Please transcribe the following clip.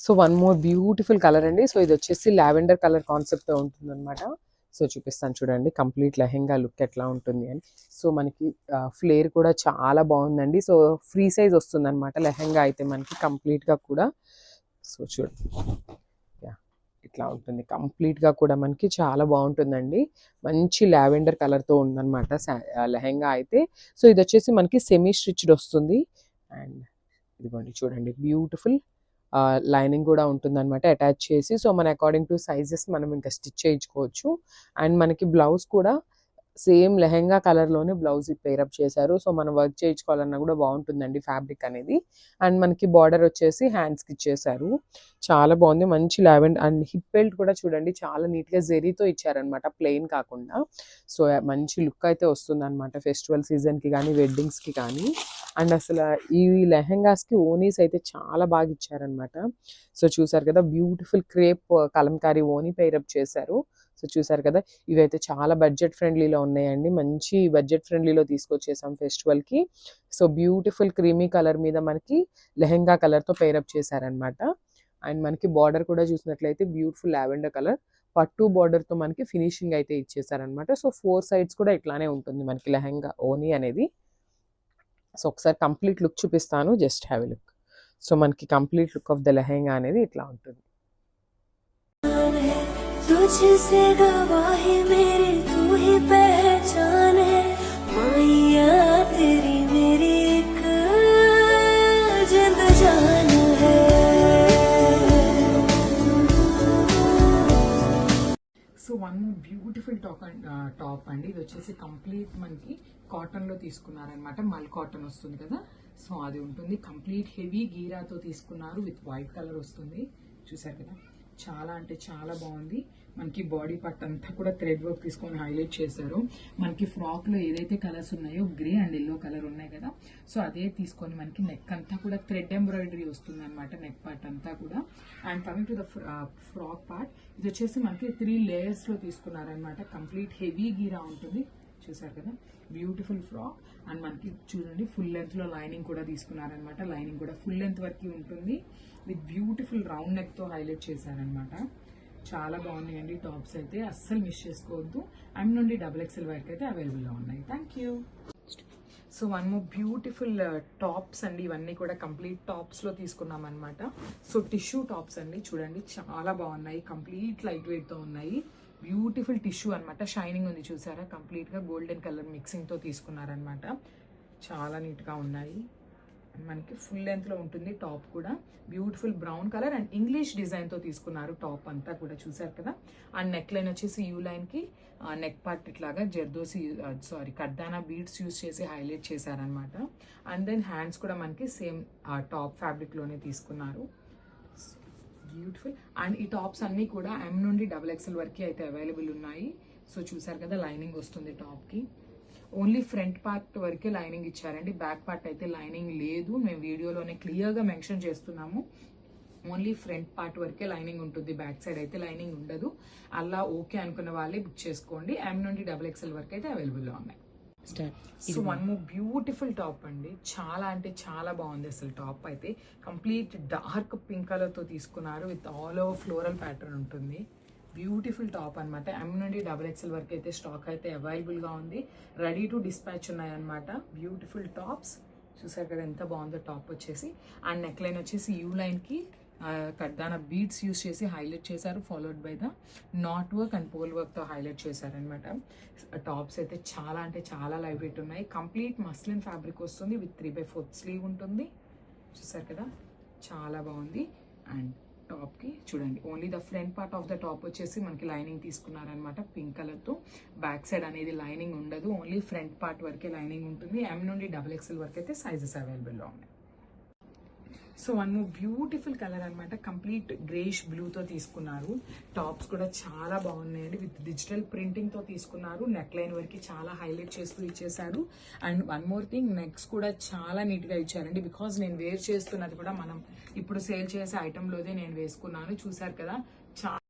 So one more beautiful colour అండి. So ఇది వచ్చేసి లావెండర్ కలర్ కాన్సెప్ట్ ఉంటుంది అనమాట. సో చూపిస్తాను చూడండి కంప్లీట్ లెహెంగా లుక్ ఎట్లా ఉంటుంది అని. సో మనకి ఫ్లేర్ కూడా చాలా బాగుందండి. సో ఫ్రీ సైజ్ వస్తుంది అనమాట లెహెంగా అయితే మనకి కంప్లీట్గా కూడా. సో చూడండి ఇట్లా ఉంటుంది కంప్లీట్గా కూడా మనకి చాలా బాగుంటుందండి. మంచి లావెండర్ కలర్తో ఉందన్నమాట లెహెంగా అయితే. సో ఇది వచ్చేసి మనకి సెమీ స్టిచ్డ్ వస్తుంది. అండ్ ఇదిగోండి చూడండి బ్యూటిఫుల్ లైనింగ్ కూడా ఉంటుందన్నమాట అటాచ్ చేసి. సో మన అకార్డింగ్ టు సైజెస్ మనం ఇంకా స్టిచ్ చేయించుకోవచ్చు. అండ్ మనకి బ్లౌజ్ కూడా సేమ్ లెహెంగా కలర్లోనే బ్లౌజ్ పేరప్ చేశారు. సో మనం వర్క్ చేయించుకోవాలన్నా కూడా బాగుంటుందండి ఫ్యాబ్రిక్ అనేది. అండ్ మనకి బార్డర్ వచ్చేసి హ్యాండ్స్కి ఇచ్చేసారు. చాలా బాగుంది మంచి లావెండర్. అండ్ హిప్ బెల్ట్ కూడా చూడండి చాలా నీట్గా జెరీతో ఇచ్చారనమాట ప్లెయిన్ కాకుండా. సో మంచి లుక్ అయితే వస్తుంది అనమాట ఫెస్టివల్ సీజన్కి కానీ వెడ్డింగ్స్కి కానీ. అండ్ అసలు ఈ లెహెంగాస్కి ఓనీస్ అయితే చాలా బాగా ఇచ్చారనమాట. సో చూసారు కదా బ్యూటిఫుల్ క్రేప్ కలంకారీ ఓనీ పేరప్ చేశారు. సో చూసారు కదా ఇవైతే చాలా బడ్జెట్ ఫ్రెండ్లీలో ఉన్నాయండి. మంచి బడ్జెట్ ఫ్రెండ్లీలో తీసుకొచ్చేసాం ఫెస్టివల్కి. సో బ్యూటిఫుల్ క్రీమీ కలర్ మీద మనకి లెహెంగా కలర్తో పేరప్ చేశారనమాట. అండ్ మనకి బార్డర్ కూడా చూసినట్లయితే బ్యూటిఫుల్ లావెండర్ కలర్ పట్టు బార్డర్తో మనకి ఫినిషింగ్ అయితే ఇచ్చేసారనమాట. సో 4 సైడ్స్ కూడా ఇట్లానే ఉంటుంది మనకి లెహెంగా ఓనీ అనేది. సో ఒకసారి కంప్లీట్ లుక్ చూపిస్తాను, just have a look. So మనకి complete look of the lehenga అనేది ఇట్లా ఉంటుంది. तुझसे गवाही मेरी तू ही पहचान है माया तेरी मेरी एक जिंद जान है. సో వన్ బ్యూటిఫుల్ టాప్ అండి. ఇది వచ్చేసి కంప్లీట్ మనకి కాటన్లో తీసుకున్నారనమాట. మల్ కాటన్ వస్తుంది కదా, సో అది ఉంటుంది. కంప్లీట్ హెవీ గీరాతో తీసుకున్నారు విత్ వైట్ కలర్ వస్తుంది. చూసారు కదా చాలా అంటే చాలా బాగుంది. మనకి బాడీ పార్ట్ అంతా కూడా థ్రెడ్ వర్క్ తీసుకొని హైలైట్ చేశారు. మనకి ఫ్రాక్ లో ఏదైతే కలర్స్ ఉన్నాయో గ్రే అండ్ ఎల్లో కలర్ ఉన్నాయి కదా, సో అదే తీసుకొని మనకి నెక్ అంతా కూడా థ్రెడ్ ఎంబ్రాయిడరీ వస్తుంది అనమాట నెక్ పార్ట్ అంతా కూడా. And coming to the frock part, ఇది వచ్చేసి మనకి 3 లేయర్స్ లో తీసుకున్నారనమాట. కంప్లీట్ హెవీ గీరా ఉంటుంది. చూసారు కదా బ్యూటిఫుల్ ఫ్రాక్. అండ్ మనకి చూడండి ఫుల్ లెంత్ లో లైనింగ్ కూడా తీసుకున్నారనమాట. లైనింగ్ కూడా ఫుల్ లెంత్ వరకు ఉంటుంది విత్ బ్యూటిఫుల్ రౌండ్ నెక్ తో హైలైట్ చేశారనమాట. చాలా బాగున్నాయండి టాప్స్ అయితే, అస్సలు మిస్ చేసుకోవద్దు. M నుండి XXL వరకు అయితే అవైలబుల్గా ఉన్నాయి. Thank you. So one more beautiful tops అండి. ఇవన్నీ కూడా కంప్లీట్ టాప్స్ లో తీసుకున్నాం అనమాట. సో టిష్యూ టాప్స్ అండి, చూడండి చాలా బాగున్నాయి. కంప్లీట్ లైట్ వెయిట్ తో ఉన్నాయి. బ్యూటిఫుల్ టిష్యూ అనమాట. షైనింగ్ ఉంది చూసారా, కంప్లీట్ గా గోల్డెన్ కలర్ మిక్సింగ్ తో తీసుకున్నారనమాట. చాలా నీట్ గా ఉన్నాయి. మనకి ఫుల్ లెంత్ లో ఉంటుంది టాప్ కూడా. Beautiful brown colour and English design తో తీసుకున్నారు టాప్ అంతా కూడా. చూసారు కదా. అండ్ నెక్ లైన్ వచ్చేసి యూ లైన్ కి నెక్ పార్ట్ ఇట్లాగా జర్దోసి కర్దానా బీడ్స్ యూస్ చేసి హైలైట్ చేశారనమాట. అండ్ దెన్ హ్యాండ్స్ కూడా మనకి సేమ్ టాప్ ఫ్యాబ్రిక్ లోనే తీసుకున్నారు. బ్యూటిఫుల్. అండ్ ఈ టాప్స్ అన్ని కూడా M నుండి XXL వరకు అయితే అవైలబుల్ ఉన్నాయి. సో చూసారు కదా లైనింగ్ వస్తుంది టాప్ కి. ఓన్లీ ఫ్రంట్ పార్ట్ వరకే లైనింగ్ ఇచ్చారండి, బ్యాక్ పార్ట్ అయితే లైనింగ్ లేదు. మేము వీడియోలోనే క్లియర్గా మెన్షన్ చేస్తున్నాము. ఓన్లీ ఫ్రంట్ పార్ట్ వరకే లైనింగ్ ఉంటుంది, బ్యాక్ సైడ్ అయితే లైనింగ్ ఉండదు. అలా ఓకే అనుకున్న వాళ్ళే బుక్ చేసుకోండి. M నుండి XXL వరకు అయితే అవైలబుల్గా ఉన్నాయి. So one more beautiful top అండి. చాలా అంటే చాలా బాగుంది అసలు టాప్ అయితే. కంప్లీట్ డార్క్ పింక్ కలర్తో తీసుకున్నారు with all over floral pattern ఉంటుంది. బ్యూటిఫుల్ టాప్ అనమాట. M నుండి XXL వరకు అయితే స్టాక్ అయితే అవైలబుల్గా ఉంది. రెడీ టు డిస్పాచ్ ఉన్నాయన్నమాట. బ్యూటిఫుల్ టాప్స్ చూసారు కదా ఎంత బాగుందో టాప్ వచ్చేసి. అండ్ నెక్ లైన్ వచ్చేసి యూ లైన్కి కర్దానా బీడ్స్ యూస్ చేసి హైలైట్ చేశారు, followed by the knot work and పోల్ వర్క్తో హైలైట్ చేశారనమాట. టాప్స్ అయితే చాలా అంటే చాలా లైట్ వెయిట్ ఉన్నాయి. కంప్లీట్ మస్లిన్ ఫ్యాబ్రిక్ వస్తుంది విత్ 3/4 స్లీవ్ ఉంటుంది. చూసారు కదా చాలా బాగుంది. అండ్ టాప్కి చూడండి only the front part of the top వచ్చేసి మనకి లైనింగ్ తీసుకున్నారనమాట పింక్ కలర్తో. బ్యాక్ సైడ్ అనేది లైనింగ్ ఉండదు, ఓన్లీ ఫ్రంట్ పార్ట్ వరకే లైనింగ్ ఉంటుంది. M నుండి XXL వరకు అయితే సైజెస్ అవైలబుల్లో ఉన్నాయి. So one more beautiful colour అనమాట. కంప్లీట్ గ్రేష్ బ్లూతో తీసుకున్నారు. టాప్స్ కూడా చాలా బాగున్నాయండి విత్ డిజిటల్ ప్రింటింగ్తో తీసుకున్నారు. నెక్ లైన్ వరకు చాలా హైలైట్ చేస్తూ ఇచ్చేసారు. And one more thing, necks కూడా చాలా నీట్గా ఇచ్చారండి. బికాజ్ నేను వేర్ చేస్తున్నది కూడా మనం ఇప్పుడు సేల్ చేసే ఐటెంలోదే నేను వేసుకున్నాను. చూసారు కదా చాలా